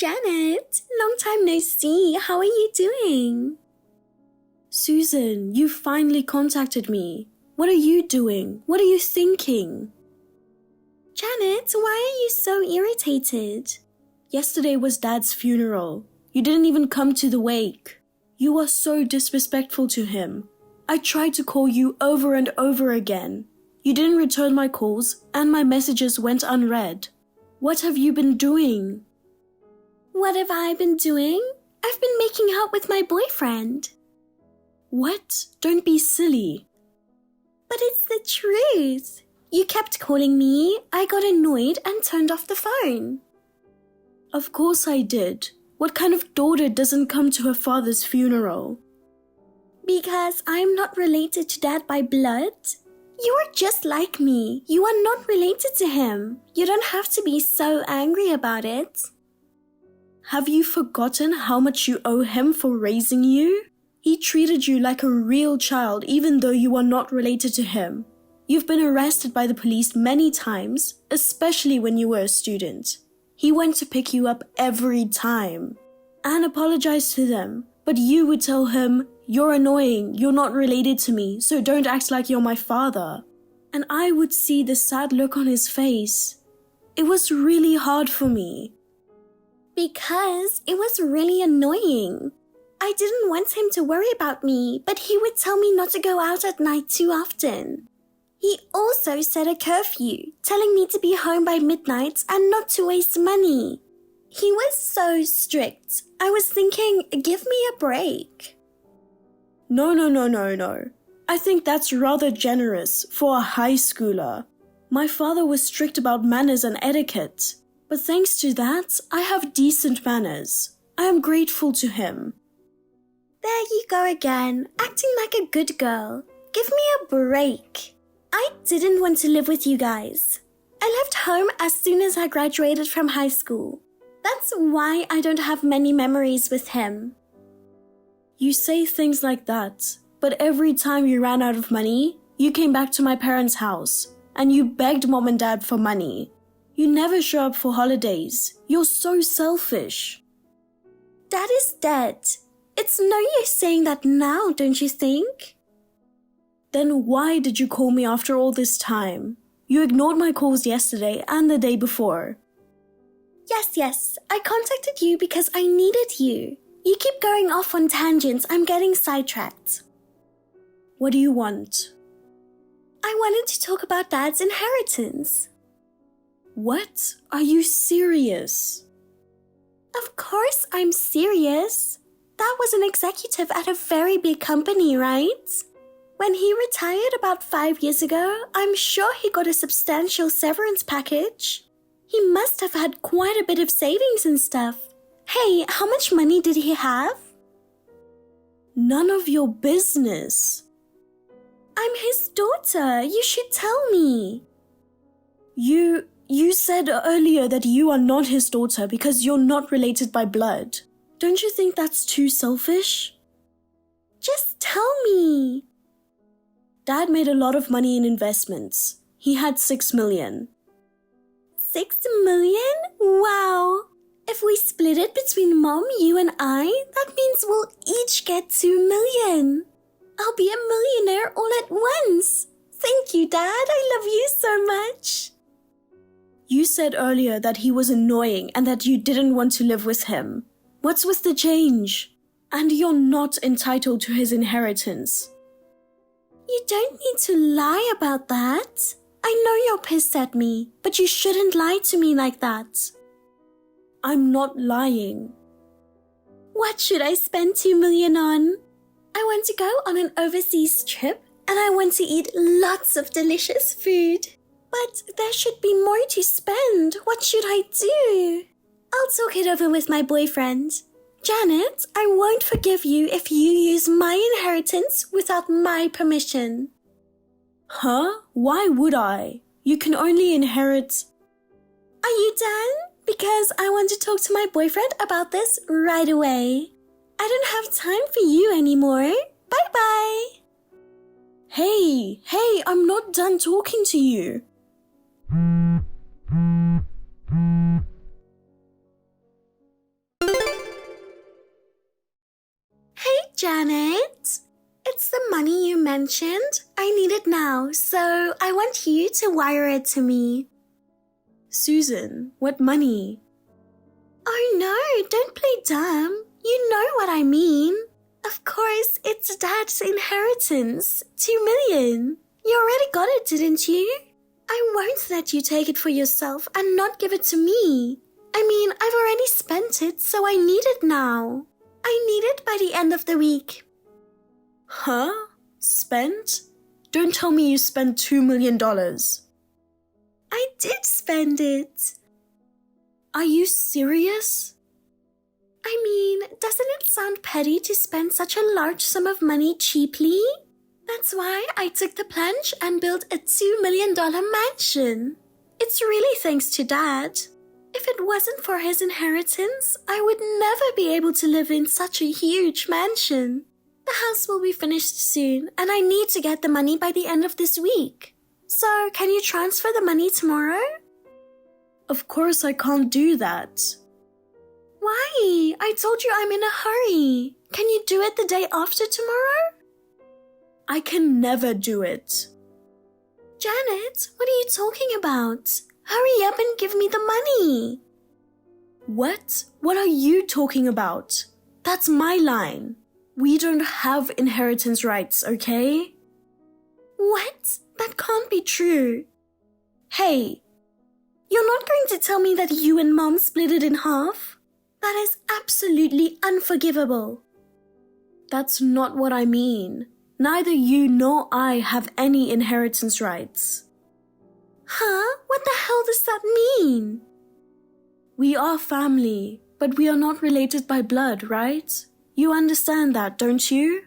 Janet, long time no see. How are you doing? Susan, you finally contacted me. What are you doing? What are you thinking? Janet, why are you so irritated? Yesterday was Dad's funeral. You didn't even come to the wake. You are so disrespectful to him. I tried to call you over and over again. You didn't return my calls and my messages went unread. What have you been doing? What have I been doing? I've been making out with my boyfriend. What? Don't be silly. But it's the truth. You kept calling me, I got annoyed and turned off the phone. Of course I did. What kind of daughter doesn't come to her father's funeral? Because I'm not related to Dad by blood. You are just like me. You are not related to him. You don't have to be so angry about it. Have you forgotten how much you owe him for raising you? He treated you like a real child even though you are not related to him. You've been arrested by the police many times, especially when you were a student. He went to pick you up every time and apologized to them, but you would tell him, "You're annoying, you're not related to me, so don't act like you're my father." And I would see the sad look on his face. It was really hard for me. Because it was really annoying. I didn't want him to worry about me, but he would tell me not to go out at night too often. He also set a curfew, telling me to be home by midnight and not to waste money. He was so strict. I was thinking, give me a break. No. I think that's rather generous for a high schooler. My father was strict about manners and etiquette. But thanks to that, I have decent manners. I am grateful to him. There you go again, acting like a good girl. Give me a break. I didn't want to live with you guys. I left home as soon as I graduated from high school. That's why I don't have many memories with him. You say things like that, but every time you ran out of money, you came back to my parents' house and you begged Mom and Dad for money. You never show up for holidays. You're so selfish. Dad is dead. It's no use saying that now, don't you think? Then why did you call me after all this time? You ignored my calls yesterday and the day before. Yes, I contacted you because I needed you. You keep going off on tangents, I'm getting sidetracked. What do you want? I wanted to talk about Dad's inheritance. What? Are you serious? Of course I'm serious. Dad was an executive at a very big company, right? When he retired about 5 years ago, I'm sure he got a substantial severance package. He must have had quite a bit of savings and stuff. Hey, how much money did he have? None of your business. I'm his daughter. You should tell me. You said earlier that you are not his daughter because you're not related by blood. Don't you think that's too selfish? Just tell me. Dad made a lot of money in investments. He had 6 million. 6 million? Wow. If we split it between Mom, you and I, that means we'll each get 2 million. I'll be a millionaire all at once. Thank you, Dad. I love you so much. You said earlier that he was annoying and that you didn't want to live with him. What's with the change? And you're not entitled to his inheritance. You don't need to lie about that. I know you're pissed at me, but you shouldn't lie to me like that. I'm not lying. What should I spend 2 million on? I want to go on an overseas trip and I want to eat lots of delicious food. But there should be more to spend. What should I do? I'll talk it over with my boyfriend. Janet, I won't forgive you if you use my inheritance without my permission. Huh? Why would I? You can only inherit... Are you done? Because I want to talk to my boyfriend about this right away. I don't have time for you anymore. Bye-bye. Hey, I'm not done talking to you. Janet, it's the money you mentioned. I need it now, so I want you to wire it to me. Susan, what money? Oh no, don't play dumb. You know what I mean. Of course, it's Dad's inheritance. 2 million. You already got it, didn't you? I won't let you take it for yourself and not give it to me. I mean, I've already spent it, so I need it now. I need it by the end of the week. Huh? Spent? Don't tell me you spent $2 million. I did spend it. Are you serious? I mean, doesn't it sound petty to spend such a large sum of money cheaply? That's why I took the plunge and built a $2 million mansion. It's really thanks to Dad. If it wasn't for his inheritance, I would never be able to live in such a huge mansion. The house will be finished soon, and I need to get the money by the end of this week. So, can you transfer the money tomorrow? Of course I can't do that. Why? I told you I'm in a hurry. Can you do it the day after tomorrow? I can never do it. Janet, what are you talking about? Hurry up and give me the money. What? What are you talking about? That's my line. We don't have inheritance rights, okay? What? That can't be true. Hey, you're not going to tell me that you and Mom split it in half? That is absolutely unforgivable. That's not what I mean. Neither you nor I have any inheritance rights. Huh? What the hell does that mean? We are family, but we are not related by blood, right? You understand that, don't you?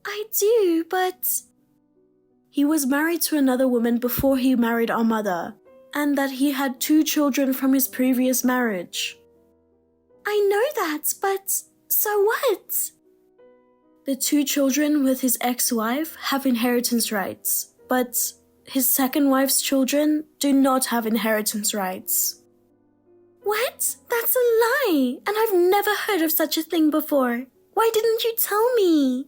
I do, but... He was married to another woman before he married our mother, and that he had 2 children from his previous marriage. I know that, but so what? The 2 children with his ex-wife have inheritance rights, but his second wife's children do not have inheritance rights. What? That's a lie, and I've never heard of such a thing before. Why didn't you tell me?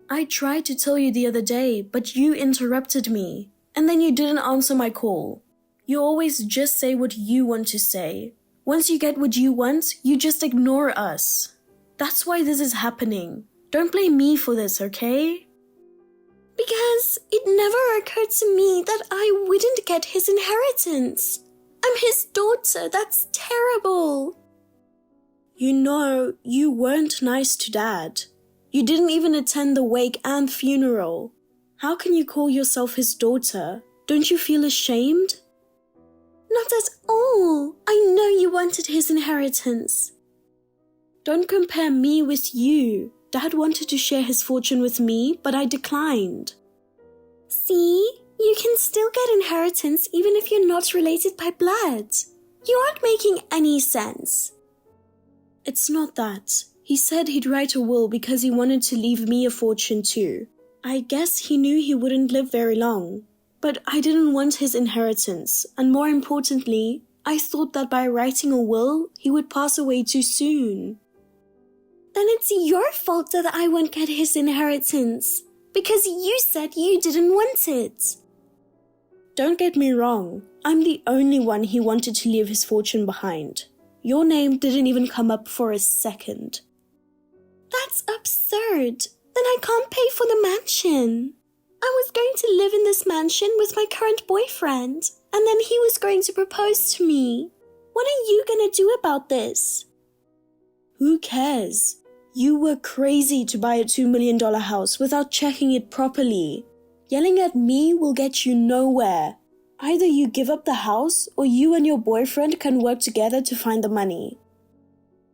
I tried to tell you the other day, but you interrupted me, and then you didn't answer my call. You always just say what you want to say. Once you get what you want, you just ignore us. That's why this is happening. Don't blame me for this, okay? Because it never occurred to me that I wouldn't get his inheritance. I'm his daughter. That's terrible. You know, you weren't nice to Dad. You didn't even attend the wake and funeral. How can you call yourself his daughter? Don't you feel ashamed? Not at all. I know you wanted his inheritance. Don't compare me with you. Dad wanted to share his fortune with me, but I declined. See? You can still get inheritance even if you're not related by blood. You aren't making any sense. It's not that. He said he'd write a will because he wanted to leave me a fortune too. I guess he knew he wouldn't live very long. But I didn't want his inheritance, and more importantly, I thought that by writing a will, he would pass away too soon. Then it's your fault that I won't get his inheritance, because you said you didn't want it. Don't get me wrong, I'm the only one he wanted to leave his fortune behind. Your name didn't even come up for a second. That's absurd. Then I can't pay for the mansion. I was going to live in this mansion with my current boyfriend, and then he was going to propose to me. What are you going to do about this? Who cares? You were crazy to buy a $2 million house without checking it properly. Yelling at me will get you nowhere. Either you give up the house or you and your boyfriend can work together to find the money.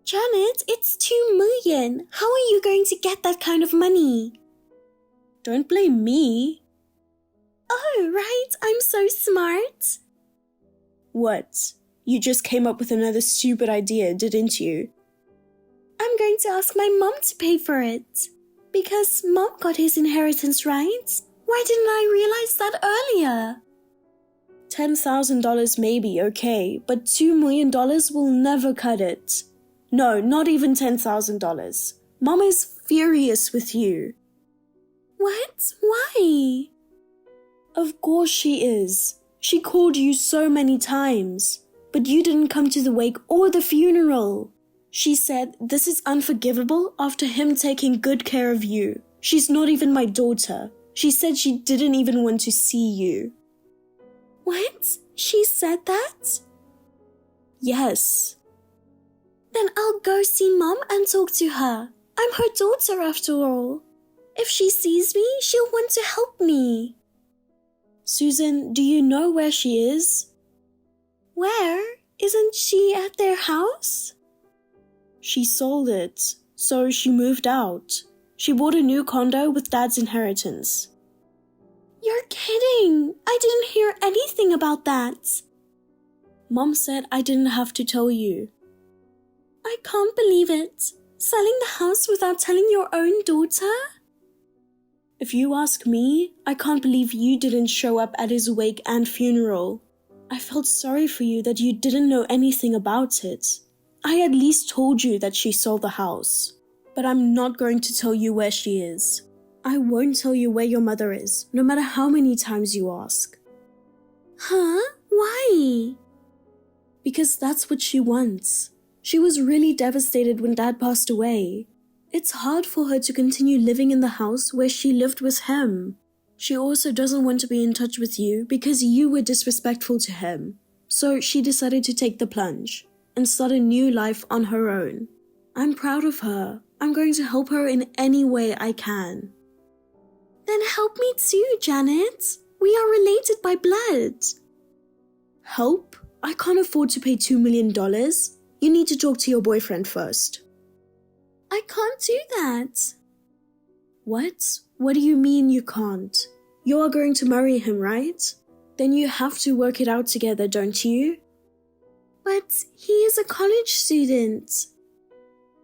Janet, it's $2 million. How are you going to get that kind of money? Don't blame me. Oh, right. I'm so smart. What? You just came up with another stupid idea, didn't you? I'm going to ask my mom to pay for it. Because Mom got his inheritance, right? Why didn't I realize that earlier? $10,000 may be okay, but $2 million will never cut it. No, not even $10,000. Mom is furious with you. What? Why? Of course she is. She called you so many times, but you didn't come to the wake or the funeral. She said this is unforgivable after him taking good care of you. She's not even my daughter. She said she didn't even want to see you. What? She said that? Yes. Then I'll go see Mom and talk to her. I'm her daughter after all. If she sees me, she'll want to help me. Susan, do you know where she is? Where? Isn't she at their house? She sold it, so she moved out. She bought a new condo with Dad's inheritance. You're kidding! I didn't hear anything about that. Mom said I didn't have to tell you. I can't believe it. Selling the house without telling your own daughter? If you ask me, I can't believe you didn't show up at his wake and funeral. I felt sorry for you that you didn't know anything about it. I at least told you that she sold the house. But I'm not going to tell you where she is. I won't tell you where your mother is, no matter how many times you ask. Huh? Why? Because that's what she wants. She was really devastated when Dad passed away. It's hard for her to continue living in the house where she lived with him. She also doesn't want to be in touch with you because you were disrespectful to him. So she decided to take the plunge and start a new life on her own. I'm proud of her. I'm going to help her in any way I can. Then help me too, Janet. We are related by blood. Help? I can't afford to pay $2 million. You need to talk to your boyfriend first. I can't do that. What? What do you mean you can't? You are going to marry him, right? Then you have to work it out together, don't you? But he is a college student.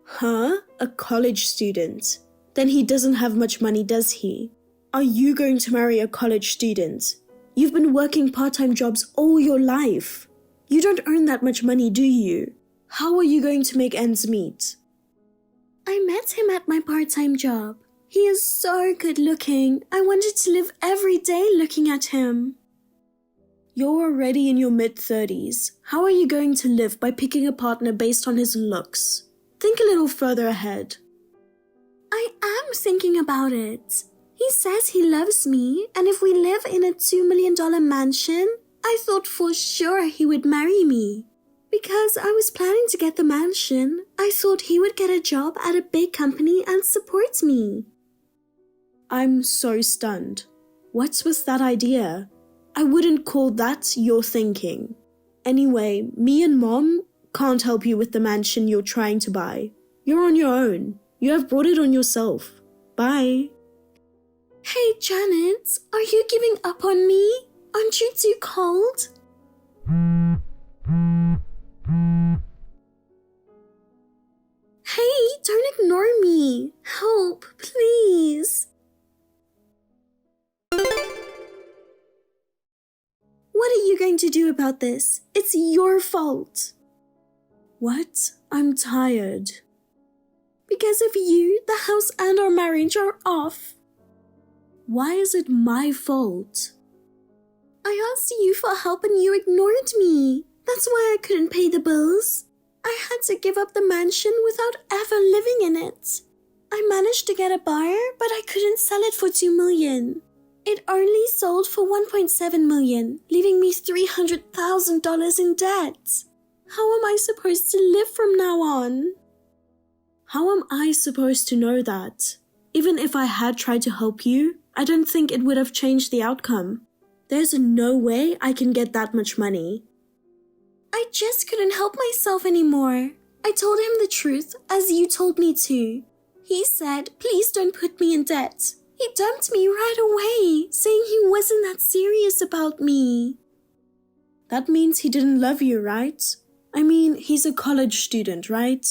Huh? A college student? Then he doesn't have much money, does he? Are you going to marry a college student? You've been working part-time jobs all your life. You don't earn that much money, do you? How are you going to make ends meet? I met him at my part-time job. He is so good-looking. I wanted to live every day looking at him. You're already in your mid-30s. How are you going to live by picking a partner based on his looks? Think a little further ahead. I am thinking about it. He says he loves me, and if we live in a $2 million mansion, I thought for sure he would marry me. Because I was planning to get the mansion, I thought he would get a job at a big company and support me. I'm so stunned. What's with that idea? I wouldn't call that your thinking. Anyway, me and Mom can't help you with the mansion you're trying to buy. You're on your own. You have brought it on yourself. Bye. Hey, Janet, are you giving up on me? Aren't you too cold? Hey, don't ignore me. Help, please. What are you going to do about this? It's your fault. What? I'm tired. Because of you, the house and our marriage are off. Why is it my fault? I asked you for help and you ignored me. That's why I couldn't pay the bills. I had to give up the mansion without ever living in it. I managed to get a buyer, but I couldn't sell it for $2 million. It only sold for $1.7 million, leaving me $300,000 in debt. How am I supposed to live from now on? How am I supposed to know that? Even if I had tried to help you, I don't think it would have changed the outcome. There's no way I can get that much money. I just couldn't help myself anymore. I told him the truth, as you told me to. He said, please don't put me in debt. He dumped me right away, saying he wasn't that serious about me. That means he didn't love you, right? I mean, he's a college student, right?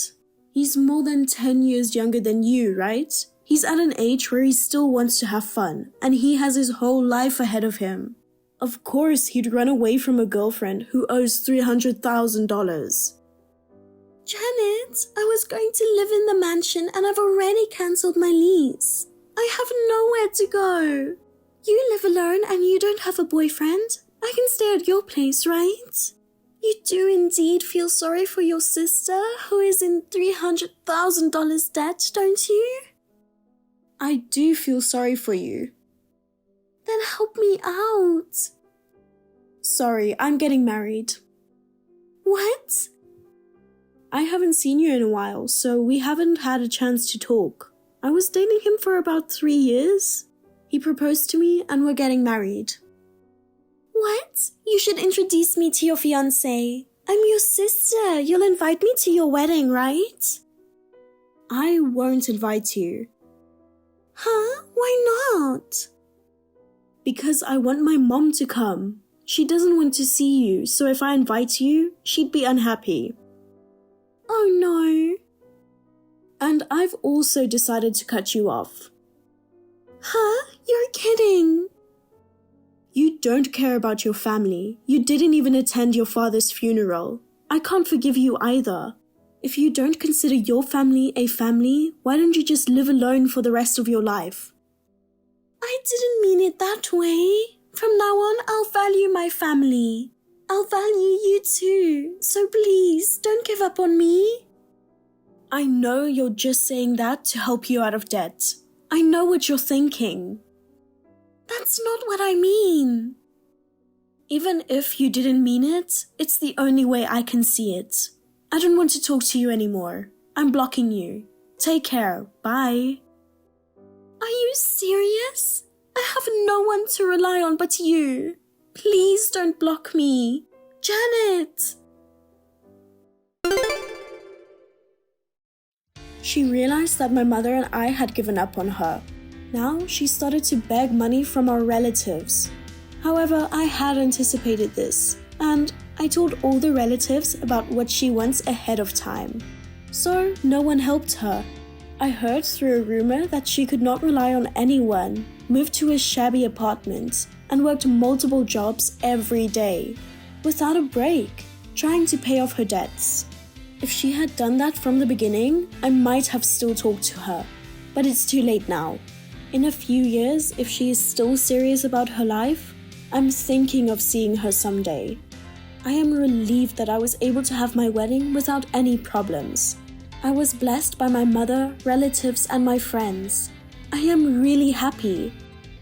He's more than 10 years younger than you, right? He's at an age where he still wants to have fun, and he has his whole life ahead of him. Of course, he'd run away from a girlfriend who owes $300,000. Janet, I was going to live in the mansion and I've already cancelled my lease. I have nowhere to go. You live alone and you don't have a boyfriend. I can stay at your place, right? You do indeed feel sorry for your sister who is in $300,000 debt, don't you? I do feel sorry for you. Then help me out. Sorry, I'm getting married. What? I haven't seen you in a while, so we haven't had a chance to talk. I was dating him for about 3 years. He proposed to me and we're getting married. What? You should introduce me to your fiancé. I'm your sister. You'll invite me to your wedding, right? I won't invite you. Huh? Why not? Because I want my mom to come. She doesn't want to see you, so if I invite you, she'd be unhappy. Oh no. And I've also decided to cut you off. Huh? You're kidding. You don't care about your family. You didn't even attend your father's funeral. I can't forgive you either. If you don't consider your family a family, why don't you just live alone for the rest of your life? I didn't mean it that way. From now on, I'll value my family. I'll value you too. So please, don't give up on me. I know you're just saying that to help you out of debt. I know what you're thinking. That's not what I mean. Even if you didn't mean it, it's the only way I can see it. I don't want to talk to you anymore. I'm blocking you. Take care. Bye. Are you serious? I have no one to rely on but you. Please don't block me. Janet! She realized that my mother and I had given up on her. Now she started to beg money from our relatives. However, I had anticipated this, and I told all the relatives about what she wants ahead of time. So no one helped her. I heard through a rumor that she could not rely on anyone, moved to a shabby apartment, and worked multiple jobs every day, without a break, trying to pay off her debts. If she had done that from the beginning, I might have still talked to her, but it's too late now. In a few years, if she is still serious about her life, I'm thinking of seeing her someday. I am relieved that I was able to have my wedding without any problems. I was blessed by my mother, relatives, and my friends. I am really happy.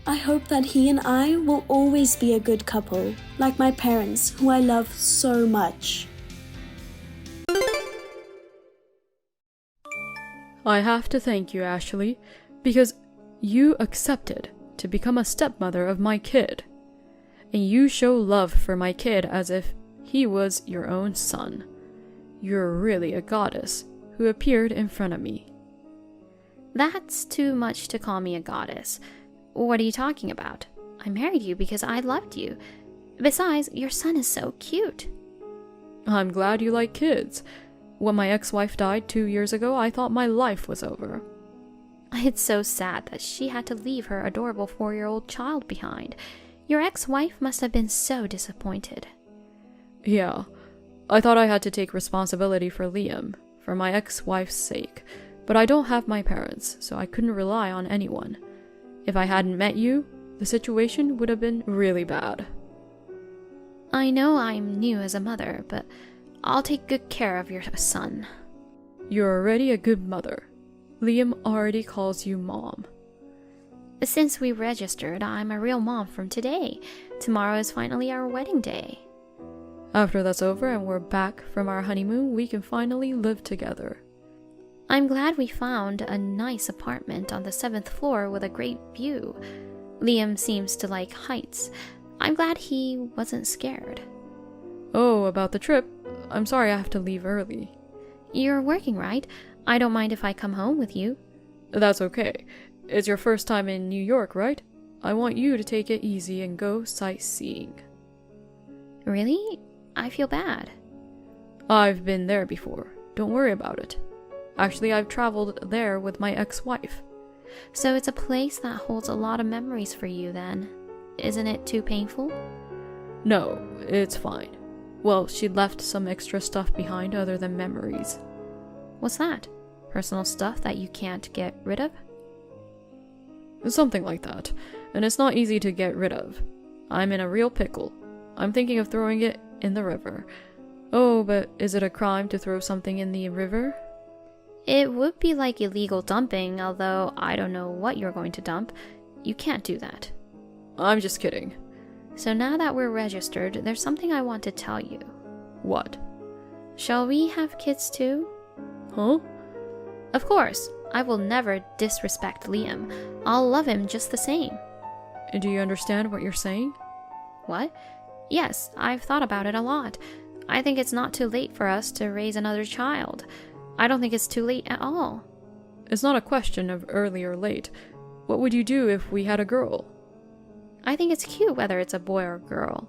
I hope that he and I will always be a good couple, like my parents, who I love so much. I have to thank you, Ashley, because you accepted to become a stepmother of my kid. And you show love for my kid as if he was your own son. You're really a goddess who appeared in front of me. That's too much to call me a goddess. What are you talking about? I married you because I loved you. Besides, your son is so cute. I'm glad you like kids. When my ex-wife died 2 years ago, I thought my life was over. It's so sad that she had to leave her adorable 4-year-old child behind. Your ex-wife must have been so disappointed. Yeah, I thought I had to take responsibility for Liam, for my ex-wife's sake, but I don't have my parents, so I couldn't rely on anyone. If I hadn't met you, the situation would have been really bad. I know I'm new as a mother, but I'll take good care of your son. You're already a good mother. Liam already calls you Mom. Since we registered, I'm a real mom from today. Tomorrow is finally our wedding day. After that's over and we're back from our honeymoon, we can finally live together. I'm glad we found a nice apartment on the 7th floor with a great view. Liam seems to like heights. I'm glad he wasn't scared. Oh, about the trip. I'm sorry I have to leave early. You're working, right? I don't mind if I come home with you. That's okay. It's your first time in New York, right? I want you to take it easy and go sightseeing. Really? I feel bad. I've been there before. Don't worry about it. Actually, I've traveled there with my ex-wife. So it's a place that holds a lot of memories for you then. Isn't it too painful? No, it's fine. Well, she left some extra stuff behind other than memories. What's that? Personal stuff that you can't get rid of? Something like that. And it's not easy to get rid of. I'm in a real pickle. I'm thinking of throwing it in the river. Oh, but is it a crime to throw something in the river? It would be like illegal dumping, although I don't know what you're going to dump. You can't do that. I'm just kidding. So now that we're registered, there's something I want to tell you. What? Shall we have kids too? Huh? Of course. I will never disrespect Liam. I'll love him just the same. Do you understand what you're saying? What? Yes, I've thought about it a lot. I think it's not too late for us to raise another child. I don't think it's too late at all. It's not a question of early or late. What would you do if we had a girl? I think it's cute whether it's a boy or a girl.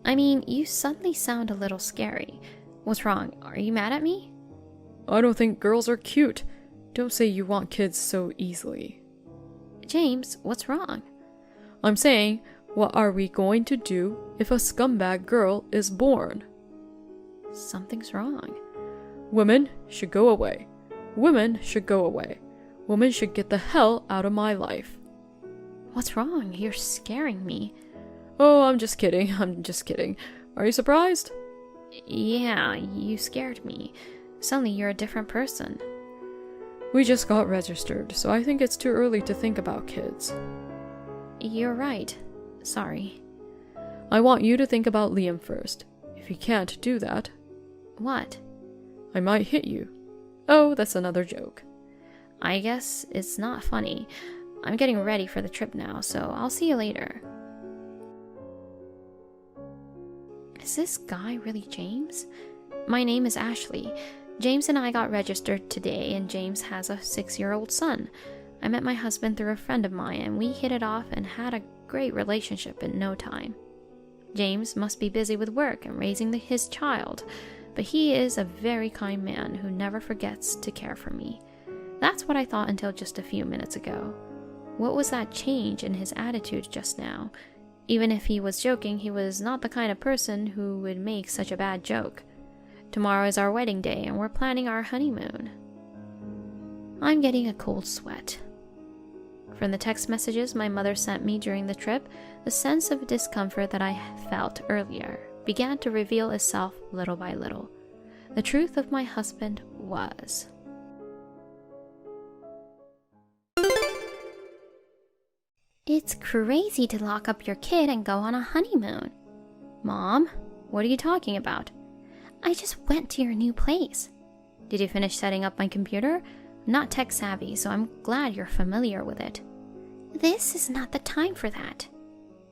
I mean, you suddenly sound a little scary. What's wrong? Are you mad at me? I don't think girls are cute. Don't say you want kids so easily. James, what's wrong? I'm saying, what are we going to do if a scumbag girl is born? Something's wrong. Women should go away. Women should go away. Women should get the hell out of my life. What's wrong? You're scaring me. Oh, I'm just kidding. I'm just kidding. Are you surprised? Yeah, you scared me. Suddenly you're a different person. We just got registered, so I think it's too early to think about kids. You're right. Sorry. I want you to think about Liam first. If you can't do that... What? I might hit you. Oh, that's another joke. I guess it's not funny. I'm getting ready for the trip now, so I'll see you later. Is this guy really James? My name is Ashley. James and I got registered today, and James has a 6-year-old son. I met my husband through a friend of mine, and we hit it off and had a great relationship in no time. James must be busy with work and raising his child, but he is a very kind man who never forgets to care for me. That's what I thought until just a few minutes ago. What was that change in his attitude just now? Even if he was joking, he was not the kind of person who would make such a bad joke. Tomorrow is our wedding day, and we're planning our honeymoon. I'm getting a cold sweat. From the text messages my mother sent me during the trip, the sense of discomfort that I felt earlier began to reveal itself little by little. The truth of my husband was... It's crazy to lock up your kid and go on a honeymoon. Mom, what are you talking about? I just went to your new place. Did you finish setting up my computer? I'm not tech savvy, so I'm glad you're familiar with it. This is not the time for that.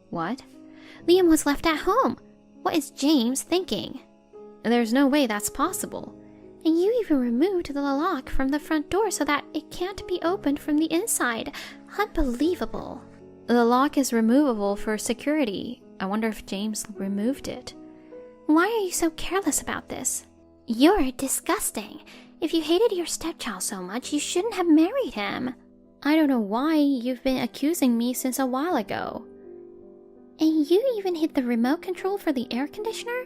What? Liam was left at home. What is James thinking? There's no way that's possible. And you even removed the lock from the front door so that it can't be opened from the inside. Unbelievable. The lock is removable for security. I wonder if James removed it. Why are you so careless about this? You're disgusting. If you hated your stepchild so much, you shouldn't have married him. I don't know why you've been accusing me since a while ago. And you even hid the remote control for the air conditioner?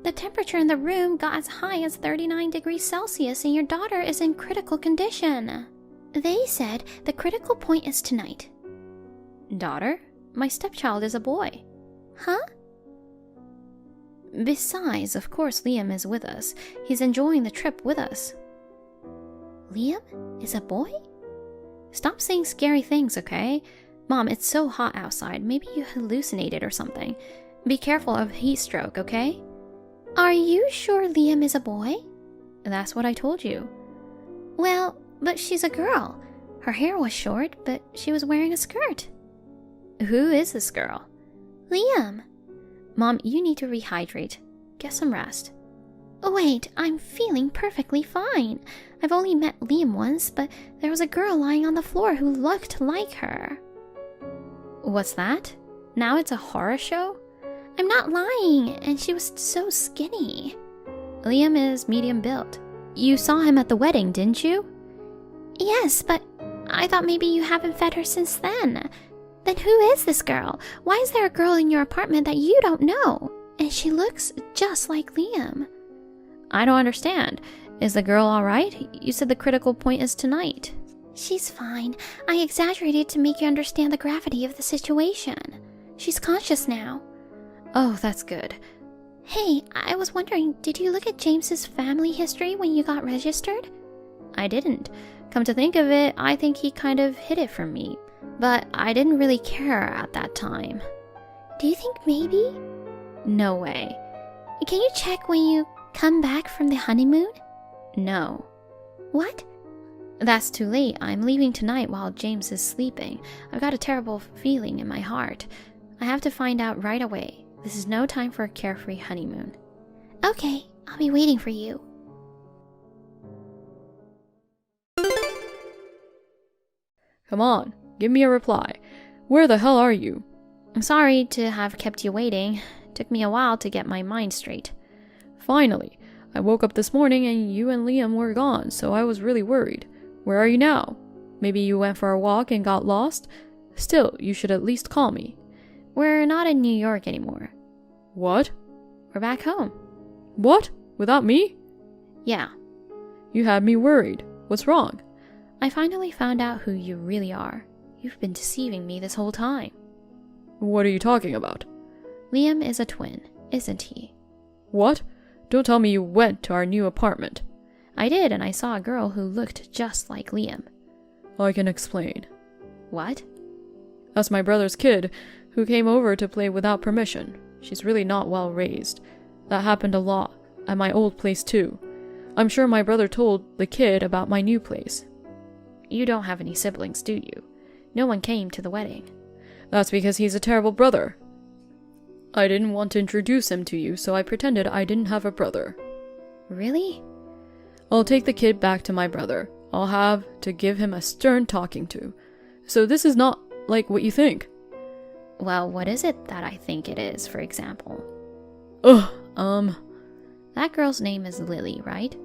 The temperature in the room got as high as 39 degrees Celsius and your daughter is in critical condition. They said the critical point is tonight. Daughter? My stepchild is a boy. Huh? Besides, of course Liam is with us. He's enjoying the trip with us. Liam is a boy? Stop saying scary things, okay? Mom, it's so hot outside. Maybe you hallucinated or something. Be careful of heat stroke, okay? Are you sure Liam is a boy? That's what I told you. Well, but she's a girl. Her hair was short, but she was wearing a skirt. Who is this girl? Liam. Mom, you need to rehydrate. Get some rest. Wait, I'm feeling perfectly fine. I've only met Liam once, but there was a girl lying on the floor who looked like her. What's that? Now it's a horror show? I'm not lying, and she was so skinny. Liam is medium built. You saw him at the wedding, didn't you? Yes, but I thought maybe you haven't fed her since then. Then who is this girl? Why is there a girl in your apartment that you don't know? And she looks just like Liam. I don't understand. Is the girl alright? You said the critical point is tonight. She's fine. I exaggerated to make you understand the gravity of the situation. She's conscious now. Oh, that's good. Hey, I was wondering, did you look at James's family history when you got registered? I didn't. Come to think of it, I think he kind of hid it from me. But I didn't really care at that time. Do you think maybe? No way. Can you check when you come back from the honeymoon? No. What? That's too late. I'm leaving tonight while James is sleeping. I've got a terrible feeling in my heart. I have to find out right away. This is no time for a carefree honeymoon. Okay, I'll be waiting for you. Come on, give me a reply. Where the hell are you? I'm sorry to have kept you waiting. Took me a while to get my mind straight. Finally, I woke up this morning and you and Liam were gone, so I was really worried. Where are you now? Maybe you went for a walk and got lost? Still, you should at least call me. We're not in New York anymore. What? We're back home. What? Without me? Yeah. You had me worried. What's wrong? I finally found out who you really are. You've been deceiving me this whole time. What are you talking about? Liam is a twin, isn't he? What? Don't tell me you went to our new apartment. I did, and I saw a girl who looked just like Liam. I can explain. What? That's my brother's kid, who came over to play without permission. She's really not well raised. That happened a lot, at my old place too. I'm sure my brother told the kid about my new place. You don't have any siblings, do you? No one came to the wedding. That's because he's a terrible brother. I didn't want to introduce him to you, so I pretended I didn't have a brother. Really? I'll take the kid back to my brother. I'll have to give him a stern talking to. So this is not like what you think. Well, what is it that I think it is, for example? That girl's name is Lily, right?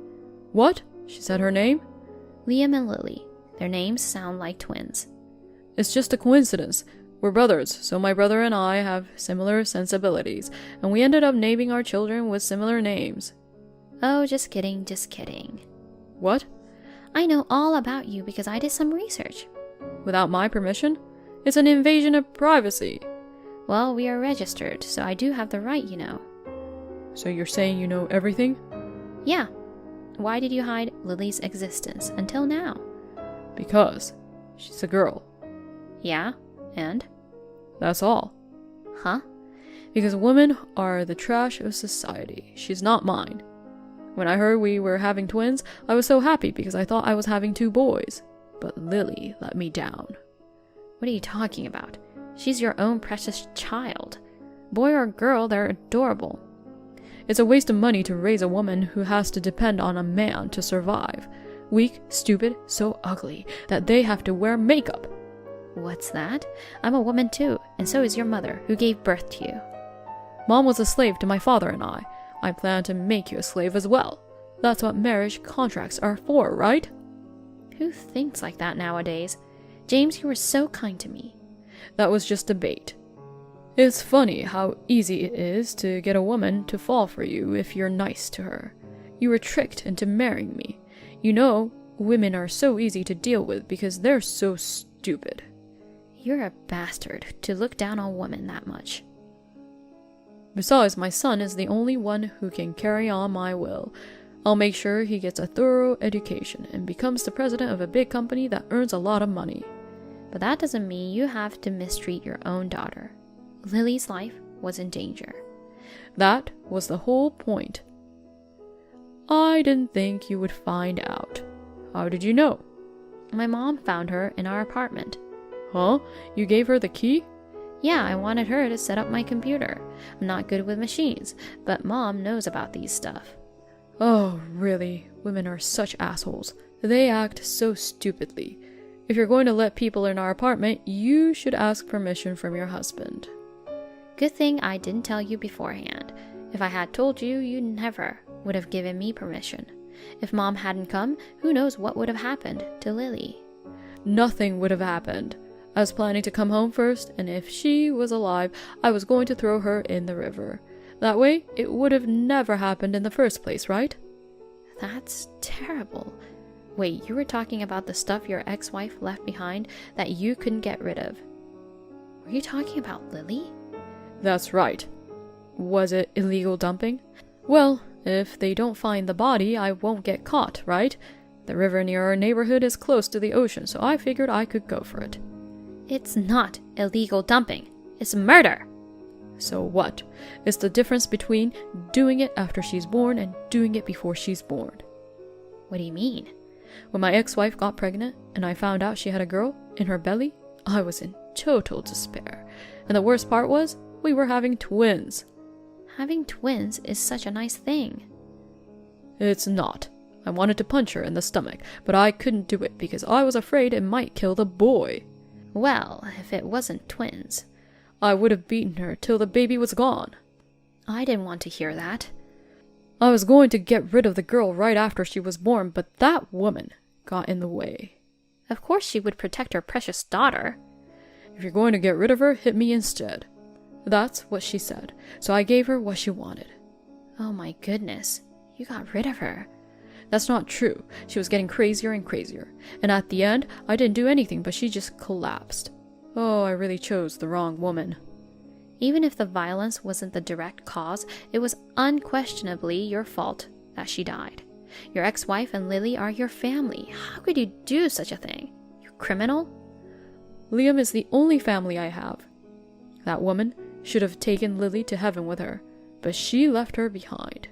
What? She said her name? Liam and Lily. Their names sound like twins. It's just a coincidence. We're brothers, so my brother and I have similar sensibilities, and we ended up naming our children with similar names. Oh, just kidding, just kidding. What? I know all about you because I did some research. Without my permission? It's an invasion of privacy. Well, we are registered, so I do have the right, you know. So you're saying you know everything? Yeah. Why did you hide Lily's existence until now? Because she's a girl. Yeah, and? That's all. Huh? Because women are the trash of society. She's not mine. When I heard we were having twins, I was so happy because I thought I was having 2 boys. But Lily let me down. What are you talking about? She's your own precious child. Boy or girl, they're adorable. It's a waste of money to raise a woman who has to depend on a man to survive. Weak, stupid, so ugly that they have to wear makeup. What's that? I'm a woman too, and so is your mother, who gave birth to you. Mom was a slave to my father and I. I plan to make you a slave as well. That's what marriage contracts are for, right? Who thinks like that nowadays? James, you were so kind to me. That was just a bait. It's funny how easy it is to get a woman to fall for you if you're nice to her. You were tricked into marrying me. You know, women are so easy to deal with because they're so stupid. You're a bastard to look down on women that much. Besides, my son is the only one who can carry on my will. I'll make sure he gets a thorough education and becomes the president of a big company that earns a lot of money. But that doesn't mean you have to mistreat your own daughter. Lily's life was in danger. That was the whole point. I didn't think you would find out. How did you know? My mom found her in our apartment. Huh? You gave her the key? Yeah, I wanted her to set up my computer. I'm not good with machines, but Mom knows about these stuff. Oh, really? Women are such assholes. They act so stupidly. If you're going to let people in our apartment, you should ask permission from your husband. Good thing I didn't tell you beforehand. If I had told you, you never would have given me permission. If Mom hadn't come, who knows what would have happened to Lily? Nothing would have happened. I was planning to come home first, and if she was alive, I was going to throw her in the river. That way, it would have never happened in the first place, right? That's terrible. Wait, you were talking about the stuff your ex-wife left behind that you couldn't get rid of. Were you talking about Lily? That's right. Was it illegal dumping? Well, if they don't find the body, I won't get caught, right? The river near our neighborhood is close to the ocean, so I figured I could go for it. It's not illegal dumping. It's murder. So what? It's the difference between doing it after she's born and doing it before she's born. What do you mean? When my ex-wife got pregnant and I found out she had a girl in her belly, I was in total despair. And the worst part was, we were having twins. Having twins is such a nice thing. It's not. I wanted to punch her in the stomach, but I couldn't do it because I was afraid it might kill the boy. Well, if it wasn't twins. I would have beaten her till the baby was gone. I didn't want to hear that. I was going to get rid of the girl right after she was born, but that woman got in the way. Of course she would protect her precious daughter. If you're going to get rid of her, hit me instead. That's what she said, so I gave her what she wanted. Oh my goodness, you got rid of her. That's not true. She was getting crazier and crazier, and at the end, I didn't do anything, but she just collapsed. Oh, I really chose the wrong woman. Even if the violence wasn't the direct cause, it was unquestionably your fault that she died. Your ex-wife and Lily are your family. How could you do such a thing? You criminal? Liam is the only family I have. That woman should have taken Lily to heaven with her, but she left her behind.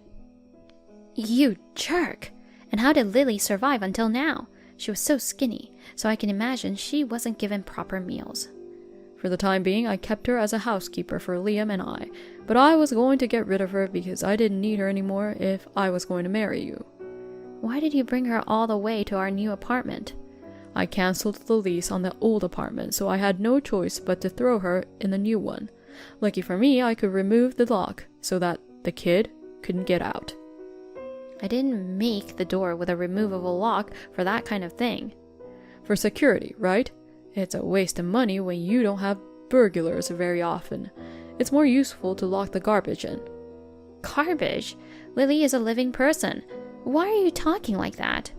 You jerk! And how did Lily survive until now? She was so skinny, so I can imagine she wasn't given proper meals. For the time being, I kept her as a housekeeper for Liam and I, but I was going to get rid of her because I didn't need her anymore if I was going to marry you. Why did you bring her all the way to our new apartment? I cancelled the lease on the old apartment, so I had no choice but to throw her in the new one. Lucky for me, I could remove the lock so that the kid couldn't get out. I didn't make the door with a removable lock for that kind of thing. For security, right? It's a waste of money when you don't have burglars very often. It's more useful to lock the garbage in. Garbage? Lily is a living person. Why are you talking like that?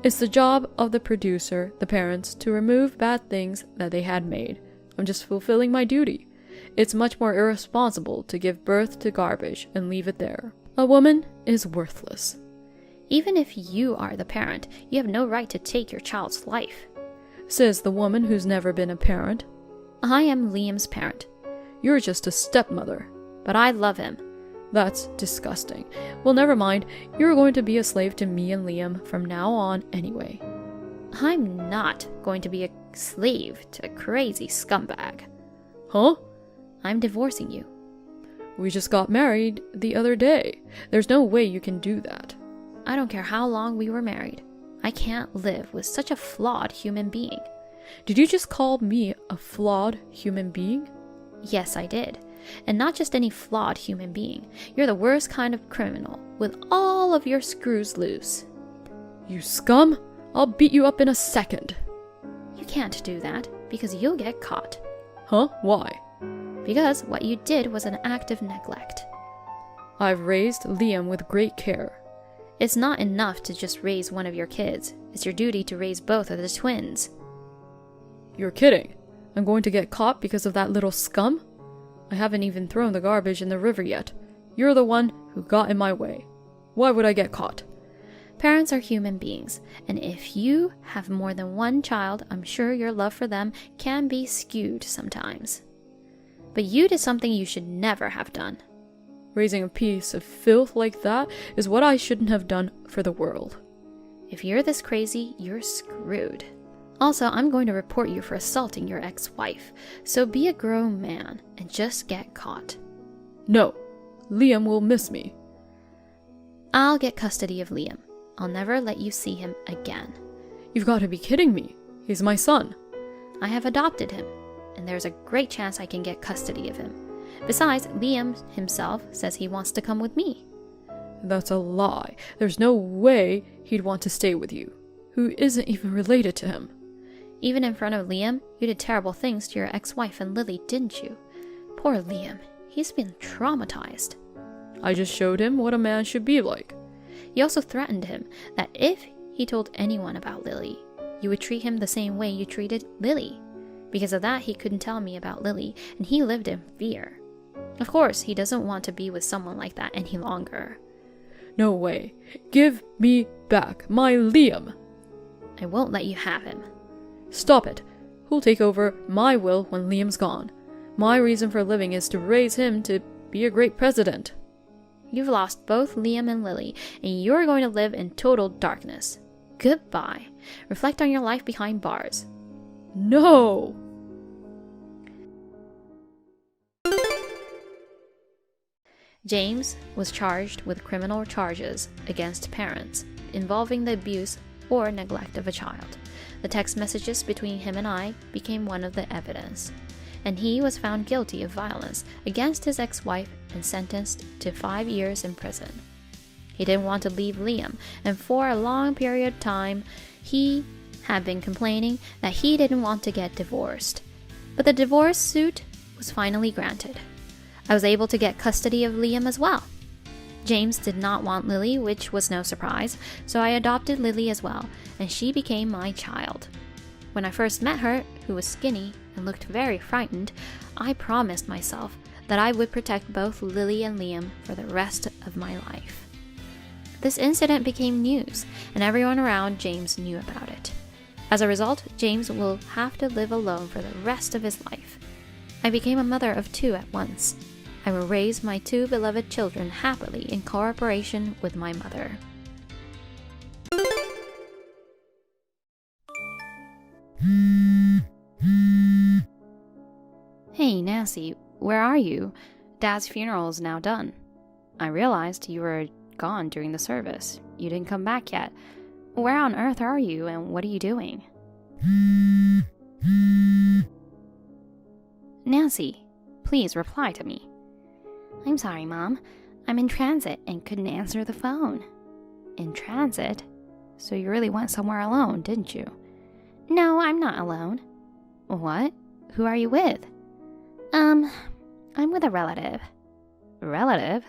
It's the job of the producer, the parents, to remove bad things that they had made. I'm just fulfilling my duty. It's much more irresponsible to give birth to garbage and leave it there. A woman is worthless. Even if you are the parent, you have no right to take your child's life. Says the woman who's never been a parent. I am Liam's parent. You're just a stepmother. But I love him. That's disgusting. Well, never mind. You're going to be a slave to me and Liam from now on anyway. I'm not going to be a slave to a crazy scumbag. Huh? I'm divorcing you. We just got married the other day. There's no way you can do that. I don't care how long we were married. I can't live with such a flawed human being. Did you just call me a flawed human being? Yes, I did. And not just any flawed human being. You're the worst kind of criminal, with all of your screws loose. You scum! I'll beat you up in a second. You can't do that, because you'll get caught. Huh? Why? Because what you did was an act of neglect. I've raised Liam with great care. It's not enough to just raise one of your kids. It's your duty to raise both of the twins. You're kidding. I'm going to get caught because of that little scum? I haven't even thrown the garbage in the river yet. You're the one who got in my way. Why would I get caught? Parents are human beings, and if you have more than one child, I'm sure your love for them can be skewed sometimes. But you did something you should never have done. Raising a piece of filth like that is what I shouldn't have done for the world. If you're this crazy, you're screwed. Also, I'm going to report you for assaulting your ex-wife, so be a grown man and just get caught. No, Liam will miss me. I'll get custody of Liam. I'll never let you see him again. You've got to be kidding me. He's my son. I have adopted him, and there's a great chance I can get custody of him. Besides, Liam himself says he wants to come with me. That's a lie. There's no way he'd want to stay with you, who isn't even related to him. Even in front of Liam, you did terrible things to your ex-wife and Lily, didn't you? Poor Liam. He's been traumatized. I just showed him what a man should be like. He also threatened him that if he told anyone about Lily, you would treat him the same way you treated Lily. Because of that, he couldn't tell me about Lily, and he lived in fear. Of course, he doesn't want to be with someone like that any longer. No way. Give me back my Liam. I won't let you have him. Stop it. Who'll take over my will when Liam's gone? My reason for living is to raise him to be a great president. You've lost both Liam and Lily, and you're going to live in total darkness. Goodbye. Reflect on your life behind bars. No! James was charged with criminal charges against parents involving the abuse or neglect of a child. The text messages between him and I became one of the evidence, and he was found guilty of violence against his ex-wife and sentenced to 5 years in prison. He didn't want to leave Liam, and for a long period of time, he had been complaining that he didn't want to get divorced. But the divorce suit was finally granted. I was able to get custody of Liam as well. James did not want Lily, which was no surprise, so I adopted Lily as well, and she became my child. When I first met her, who was skinny and looked very frightened, I promised myself that I would protect both Lily and Liam for the rest of my life. This incident became news, and everyone around James knew about it. As a result, James will have to live alone for the rest of his life. I became a mother of 2 at once. I will raise my 2 beloved children happily in cooperation with my mother. Hey, Nancy, where are you? Dad's funeral is now done. I realized you were gone during the service. You didn't come back yet. Where on earth are you, and what are you doing? Nancy, please reply to me. I'm sorry, Mom. I'm in transit and couldn't answer the phone. In transit? So you really went somewhere alone, didn't you? No, I'm not alone. What? Who are you with? I'm with a relative. Relative?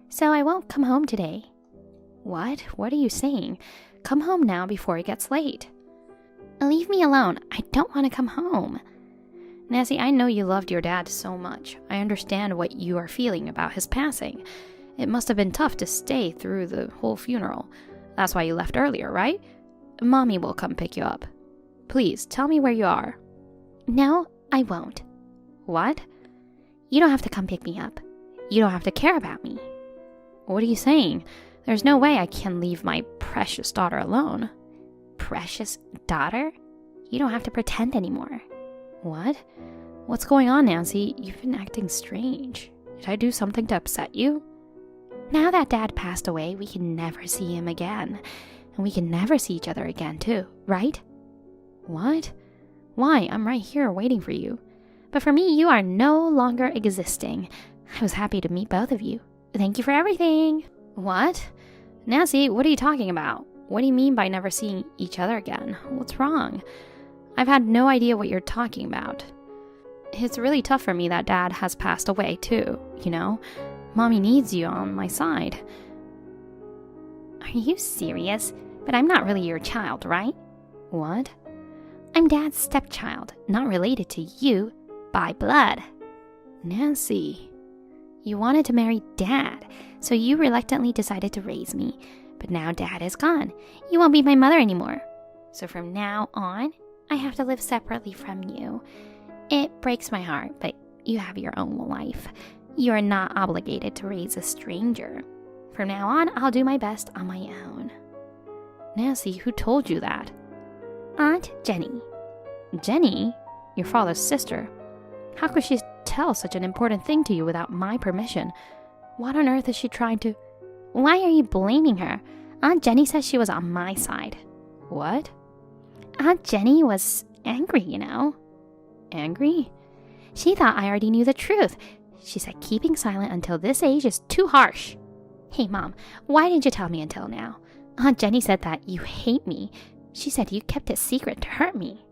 So I won't come home today. What? What are you saying? Come home now before it gets late. Leave me alone. I don't want to come home. Nancy, I know you loved your dad so much. I understand what you are feeling about his passing. It must have been tough to stay through the whole funeral. That's why you left earlier, right? Mommy will come pick you up. Please, tell me where you are. No, I won't. What? You don't have to come pick me up. You don't have to care about me. What are you saying? There's no way I can leave my precious daughter alone. Precious daughter? You don't have to pretend anymore. What? What's going on, Nancy? You've been acting strange. Did I do something to upset you? Now that Dad passed away, we can never see him again. And we can never see each other again, too, right? What? Why? I'm right here waiting for you. But for me, you are no longer existing. I was happy to meet both of you. Thank you for everything. What? Nancy, what are you talking about? What do you mean by never seeing each other again? What's wrong? I've had no idea what you're talking about. It's really tough for me that Dad has passed away too, you know? Mommy needs you on my side. Are you serious? But I'm not really your child, right? What? I'm Dad's stepchild, not related to you by blood. Nancy, you wanted to marry Dad, so you reluctantly decided to raise me. But now Dad is gone. You won't be my mother anymore. So from now on, I have to live separately from you. It breaks my heart, but you have your own life. You are not obligated to raise a stranger. From now on, I'll do my best on my own. Nancy, who told you that? Aunt Jenny. Jenny? Your father's sister. How could she tell such an important thing to you without my permission? What on earth is she trying to... Why are you blaming her? Aunt Jenny says she was on my side. What? Aunt Jenny was angry, you know. Angry? She thought I already knew the truth. She said keeping silent until this age is too harsh. Hey, Mom, why didn't you tell me until now? Aunt Jenny said that you hate me. She said you kept it secret to hurt me.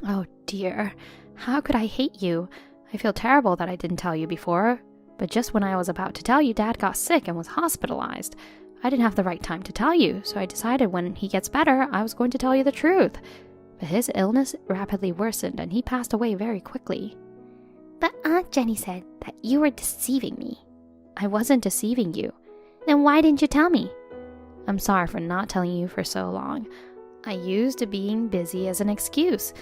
Oh, dear. How could I hate you? I feel terrible that I didn't tell you before. But just when I was about to tell you, Dad got sick and was hospitalized. I didn't have the right time to tell you, so I decided when he gets better, I was going to tell you the truth. But his illness rapidly worsened and he passed away very quickly. But Aunt Jenny said that you were deceiving me. I wasn't deceiving you. Then why didn't you tell me? I'm sorry for not telling you for so long. I used being busy as an excuse.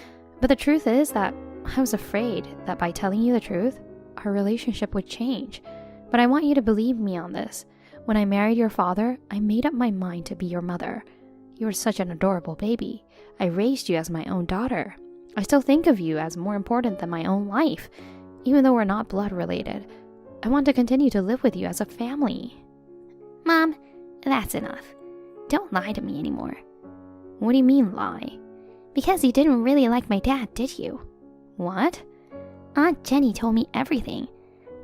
But the truth is that I was afraid that by telling you the truth, our relationship would change. But I want you to believe me on this. When I married your father, I made up my mind to be your mother. You were such an adorable baby. I raised you as my own daughter. I still think of you as more important than my own life. Even though we're not blood related, I want to continue to live with you as a family. Mom, that's enough. Don't lie to me anymore. What do you mean lie? Because you didn't really like my dad, did you? What? Aunt Jenny told me everything.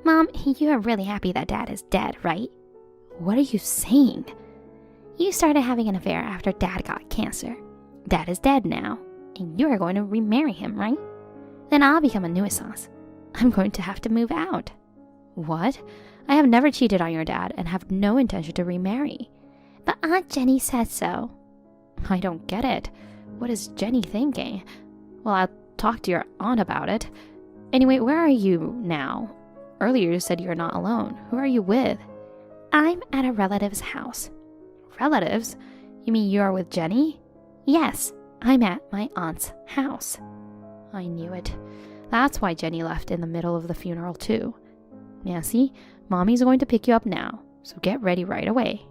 Mom, you are really happy that Dad is dead, right? What are you saying? You started having an affair after Dad got cancer. Dad is dead now, and you are going to remarry him, right? Then I'll become a nuisance. I'm going to have to move out. What? I have never cheated on your dad and have no intention to remarry. But Aunt Jenny said so. I don't get it. What is Jenny thinking? Well, I'll talk to your aunt about it. Anyway, where are you now? Earlier you said you're not alone. Who are you with? I'm at a relative's house. Relatives? You mean you are with Jenny? Yes, I'm at my aunt's house. I knew it. That's why Jenny left in the middle of the funeral too. Nancy, Mommy's going to pick you up now, so get ready right away.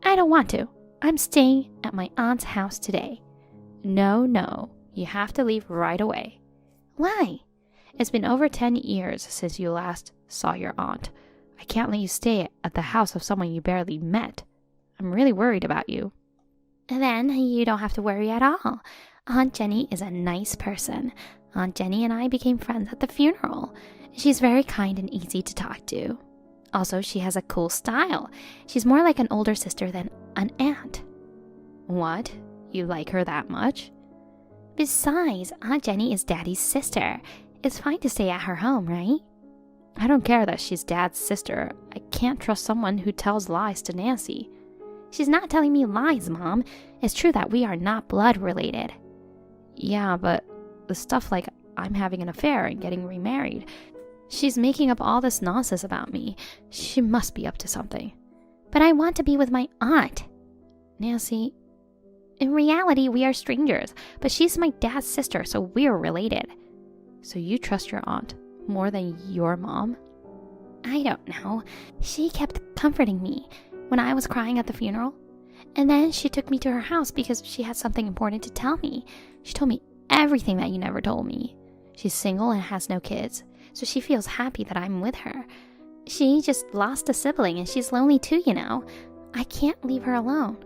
I don't want to. I'm staying at my aunt's house today. No, you have to leave right away. Why? It's been over 10 years since you last saw your aunt. I can't let you stay at the house of someone you barely met. I'm really worried about you. Then you don't have to worry at all. Aunt Jenny is a nice person. Aunt Jenny and I became friends at the funeral. She's very kind and easy to talk to. Also, she has a cool style. She's more like an older sister than an aunt. What? You like her that much? Besides, Aunt Jenny is Daddy's sister. It's fine to stay at her home, right? I don't care that she's Dad's sister. I can't trust someone who tells lies to Nancy. She's not telling me lies, Mom. It's true that we are not blood related. Yeah, but the stuff like I'm having an affair and getting remarried, she's making up all this nonsense about me. She must be up to something. But I want to be with my aunt. Nancy, in reality, we are strangers, but she's my dad's sister, so we're related. So you trust your aunt more than your mom? I don't know. She kept comforting me when I was crying at the funeral. And then she took me to her house because she had something important to tell me. She told me everything that you never told me. She's single and has no kids, so she feels happy that I'm with her. She just lost a sibling and she's lonely too, you know. I can't leave her alone.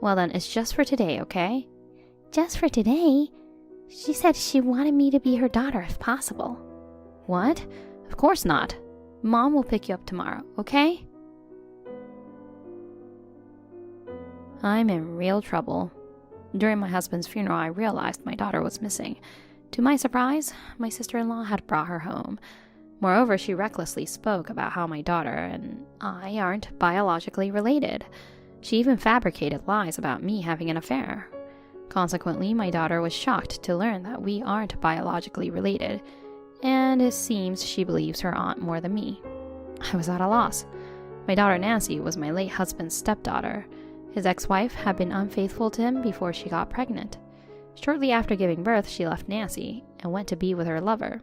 Well then, it's just for today, okay? Just for today? She said she wanted me to be her daughter if possible. What? Of course not. Mom will pick you up tomorrow, okay? I'm in real trouble. During my husband's funeral, I realized my daughter was missing. To my surprise, my sister-in-law had brought her home. Moreover, she recklessly spoke about how my daughter and I aren't biologically related. She even fabricated lies about me having an affair. Consequently, my daughter was shocked to learn that we aren't biologically related, and it seems she believes her aunt more than me. I was at a loss. My daughter Nancy was my late husband's stepdaughter. His ex-wife had been unfaithful to him before she got pregnant. Shortly after giving birth, she left Nancy and went to be with her lover.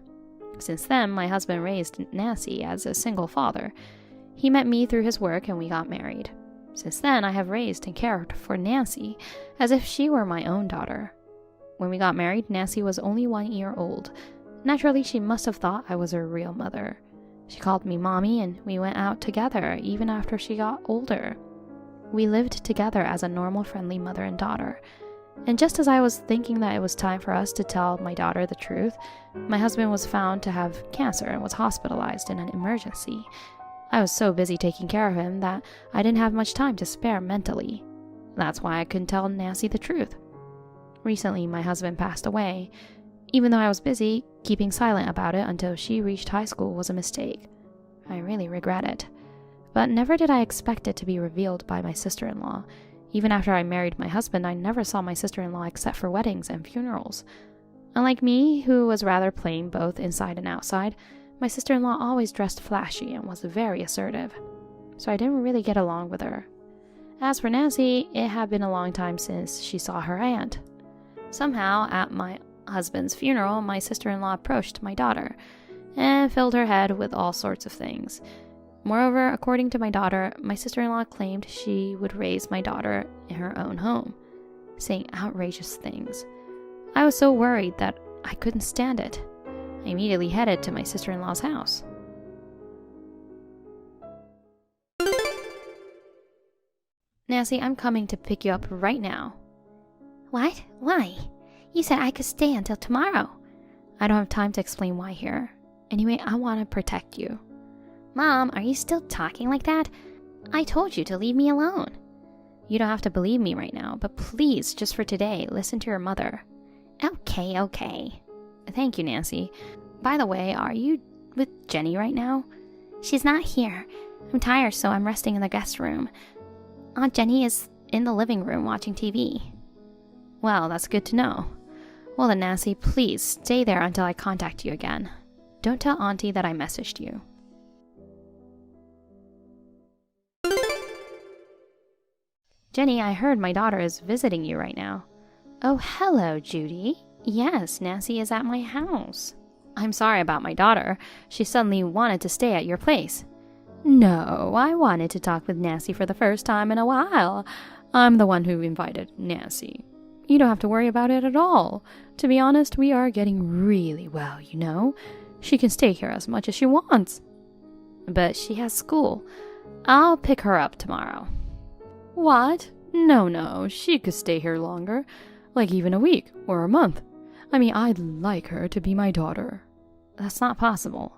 Since then, my husband raised Nancy as a single father. He met me through his work and we got married. Since then, I have raised and cared for Nancy as if she were my own daughter. When we got married, Nancy was only 1 year old. Naturally, she must have thought I was her real mother. She called me Mommy and we went out together even after she got older. We lived together as a normal, friendly mother and daughter. And just as I was thinking that it was time for us to tell my daughter the truth, my husband was found to have cancer and was hospitalized in an emergency. I was so busy taking care of him that I didn't have much time to spare mentally. That's why I couldn't tell Nancy the truth. Recently, my husband passed away. Even though I was busy, keeping silent about it until she reached high school was a mistake. I really regret it. But never did I expect it to be revealed by my sister-in-law. Even after I married my husband, I never saw my sister-in-law except for weddings and funerals. Unlike me, who was rather plain both inside and outside, my sister-in-law always dressed flashy and was very assertive, so I didn't really get along with her. As for Nancy, it had been a long time since she saw her aunt. Somehow, at my husband's funeral, my sister-in-law approached my daughter and filled her head with all sorts of things. Moreover, according to my daughter, my sister-in-law claimed she would raise my daughter in her own home, saying outrageous things. I was so worried that I couldn't stand it. I immediately headed to my sister-in-law's house. Nancy, I'm coming to pick you up right now. What? Why? You said I could stay until tomorrow. I don't have time to explain why here. Anyway, I want to protect you. Mom, are you still talking like that? I told you to leave me alone. You don't have to believe me right now, but please, just for today, listen to your mother. Okay. Thank you, Nancy. By the way, are you with Jenny right now? She's not here. I'm tired, so I'm resting in the guest room. Aunt Jenny is in the living room watching TV. Well, that's good to know. Well then, Nancy, please stay there until I contact you again. Don't tell Auntie that I messaged you. Jenny, I heard my daughter is visiting you right now. Oh, hello, Judy. Yes, Nancy is at my house. I'm sorry about my daughter. She suddenly wanted to stay at your place. No, I wanted to talk with Nancy for the first time in a while. I'm the one who invited Nancy. You don't have to worry about it at all. To be honest, we are getting really well, you know. She can stay here as much as she wants. But she has school. I'll pick her up tomorrow. What? No, she could stay here longer. Like even a week or a month. I mean, I'd like her to be my daughter. That's not possible.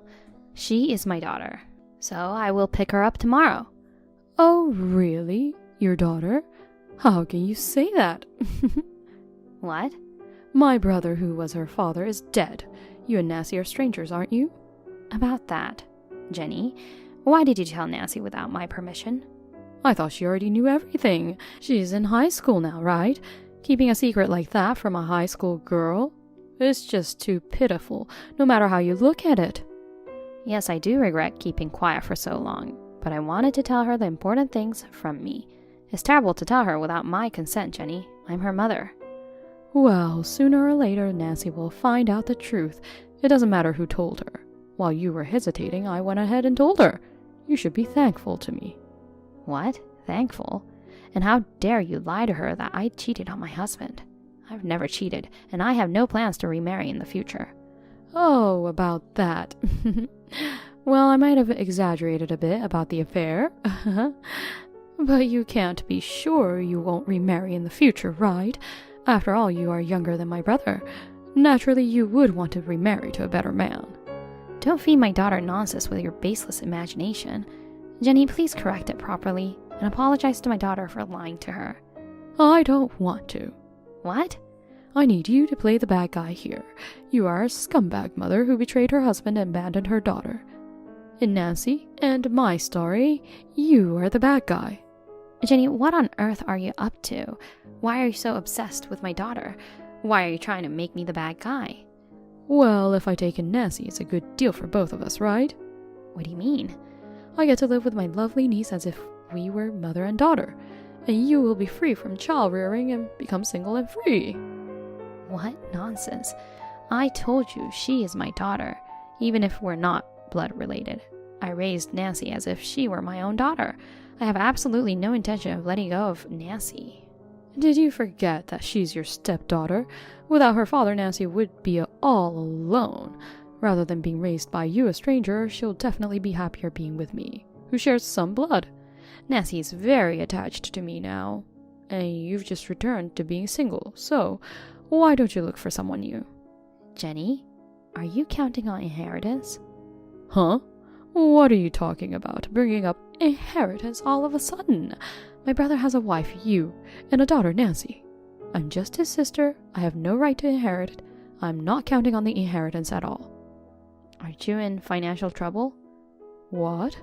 She is my daughter. So I will pick her up tomorrow. Oh, really? Your daughter? How can you say that? What? My brother, who was her father, is dead. You and Nancy are strangers, aren't you? About that, Jenny, why did you tell Nancy without my permission? I thought she already knew everything. She's in high school now, right? Keeping a secret like that from a high school girl? It's just too pitiful, no matter how you look at it. Yes, I do regret keeping quiet for so long, but I wanted to tell her the important things from me. It's terrible to tell her without my consent, Jenny. I'm her mother. Well, sooner or later, Nancy will find out the truth. It doesn't matter who told her. While you were hesitating, I went ahead and told her. You should be thankful to me. What? Thankful? And how dare you lie to her that I cheated on my husband? I've never cheated, and I have no plans to remarry in the future. Oh, about that. Well, I might have exaggerated a bit about the affair. But you can't be sure you won't remarry in the future, right? After all, you are younger than my brother. Naturally, you would want to remarry to a better man. Don't feed my daughter nonsense with your baseless imagination. Jenny, please correct it properly, and apologize to my daughter for lying to her. I don't want to. What? I need you to play the bad guy here. You are a scumbag mother who betrayed her husband and abandoned her daughter. In Nancy and my story, you are the bad guy. Jenny, what on earth are you up to? Why are you so obsessed with my daughter? Why are you trying to make me the bad guy? Well, if I take in Nancy, it's a good deal for both of us, right? What do you mean? I get to live with my lovely niece as if we were mother and daughter, and you will be free from child rearing and become single and free. What nonsense. I told you she is my daughter, even if we're not blood related. I raised Nancy as if she were my own daughter. I have absolutely no intention of letting go of Nancy. Did you forget that she's your stepdaughter? Without her father, Nancy would be all alone. Rather than being raised by you, a stranger, she'll definitely be happier being with me, who shares some blood. Nancy's very attached to me now, and you've just returned to being single, so why don't you look for someone new? Jenny, are you counting on inheritance? Huh? What are you talking about, bringing up inheritance all of a sudden? My brother has a wife, you, and a daughter, Nancy. I'm just his sister. I have no right to inherit it. I'm not counting on the inheritance at all. Aren't you in financial trouble? What?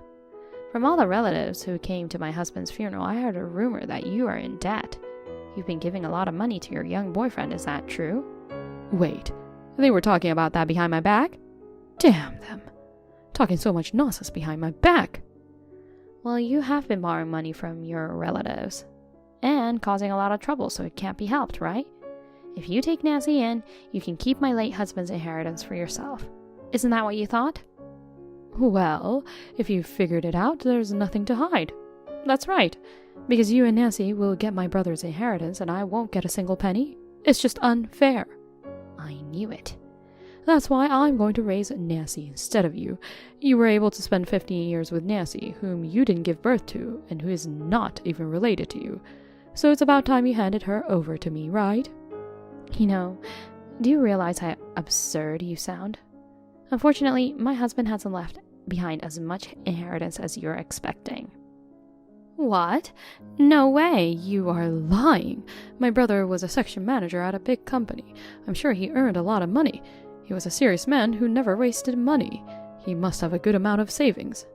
From all the relatives who came to my husband's funeral, I heard a rumor that you are in debt. You've been giving a lot of money to your young boyfriend, is that true? Wait, they were talking about that behind my back? Damn them. Talking so much nonsense behind my back. Well, you have been borrowing money from your relatives and causing a lot of trouble, so it can't be helped, right? If you take Nancy in, you can keep my late husband's inheritance for yourself. Isn't that what you thought? Well, if you figured it out, there's nothing to hide. That's right, because you and Nancy will get my brother's inheritance and I won't get a single penny. It's just unfair. I knew it. That's why I'm going to raise Nancy instead of you. You were able to spend 15 years with Nancy, whom you didn't give birth to, and who is not even related to you. So it's about time you handed her over to me, right? You know, do you realize how absurd you sound? Unfortunately, my husband hasn't left behind as much inheritance as you're expecting. What? No way, you are lying. My brother was a section manager at a big company. I'm sure he earned a lot of money. He was a serious man who never wasted money. He must have a good amount of savings.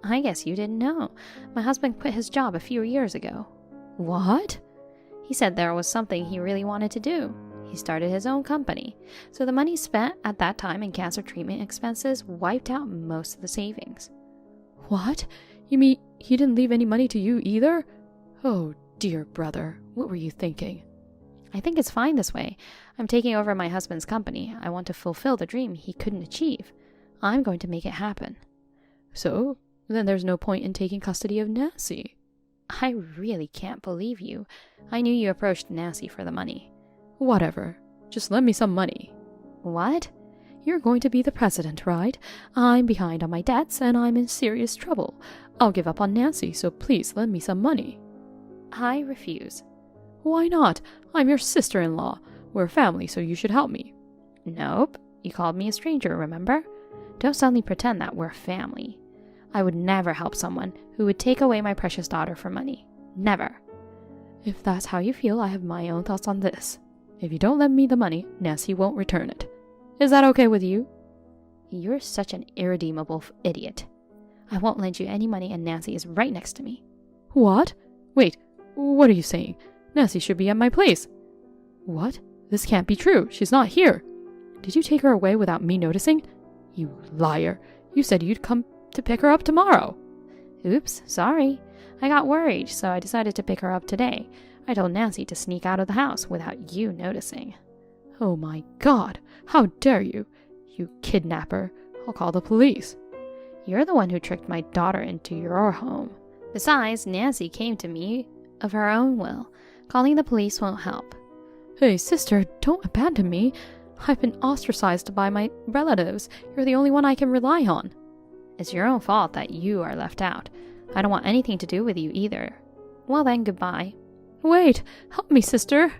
I guess you didn't know. My husband quit his job a few years ago. What? He said there was something he really wanted to do. He started his own company. So the money spent at that time in cancer treatment expenses wiped out most of the savings. What? You mean he didn't leave any money to you either? Oh, dear brother, what were you thinking? I think it's fine this way. I'm taking over my husband's company. I want to fulfill the dream he couldn't achieve. I'm going to make it happen. So, then there's no point in taking custody of Nancy. I really can't believe you. I knew you approached Nancy for the money. Whatever. Just lend me some money. What? You're going to be the president, right? I'm behind on my debts and I'm in serious trouble. I'll give up on Nancy, so please lend me some money. I refuse. Why not? I'm your sister-in-law. We're family, so you should help me. Nope. You called me a stranger, remember? Don't suddenly pretend that we're family. I would never help someone who would take away my precious daughter for money. Never. If that's how you feel, I have my own thoughts on this. If you don't lend me the money, Nancy won't return it. Is that okay with you? You're such an irredeemable idiot. I won't lend you any money and Nancy is right next to me. What? Wait, what are you saying? Nancy should be at my place. What? This can't be true. She's not here. Did you take her away without me noticing? You liar. You said you'd come to pick her up tomorrow. Oops, sorry. I got worried, so I decided to pick her up today. I told Nancy to sneak out of the house without you noticing. Oh my God, how dare you? You kidnapper. I'll call the police. You're the one who tricked my daughter into your home. Besides, Nancy came to me of her own will. Calling the police won't help. Hey, sister, don't abandon me. I've been ostracized by my relatives. You're the only one I can rely on. It's your own fault that you are left out. I don't want anything to do with you either. Well then, goodbye. Wait, help me, sister.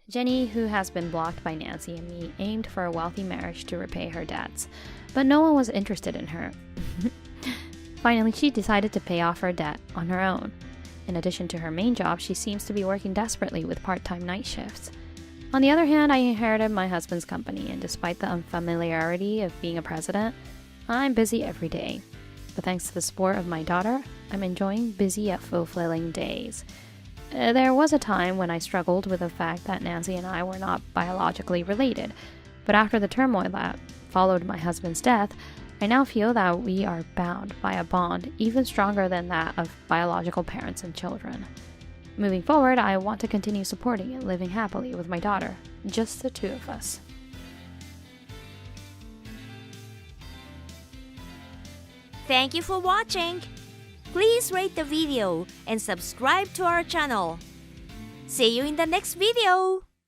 Jenny, who has been blocked by Nancy and me, aimed for a wealthy marriage to repay her debts, but no one was interested in her. Finally, she decided to pay off her debt on her own. In addition to her main job, she seems to be working desperately with part-time night shifts. On the other hand, I inherited my husband's company, and despite the unfamiliarity of being a president, I'm busy every day. But thanks to the support of my daughter, I'm enjoying busy yet fulfilling days. There was a time when I struggled with the fact that Nancy and I were not biologically related, but after the turmoil that followed my husband's death, I now feel that we are bound by a bond even stronger than that of biological parents and children. Moving forward, I want to continue supporting and living happily with my daughter, just the two of us. Thank you for watching. Please rate the video and subscribe to our channel. See you in the next video.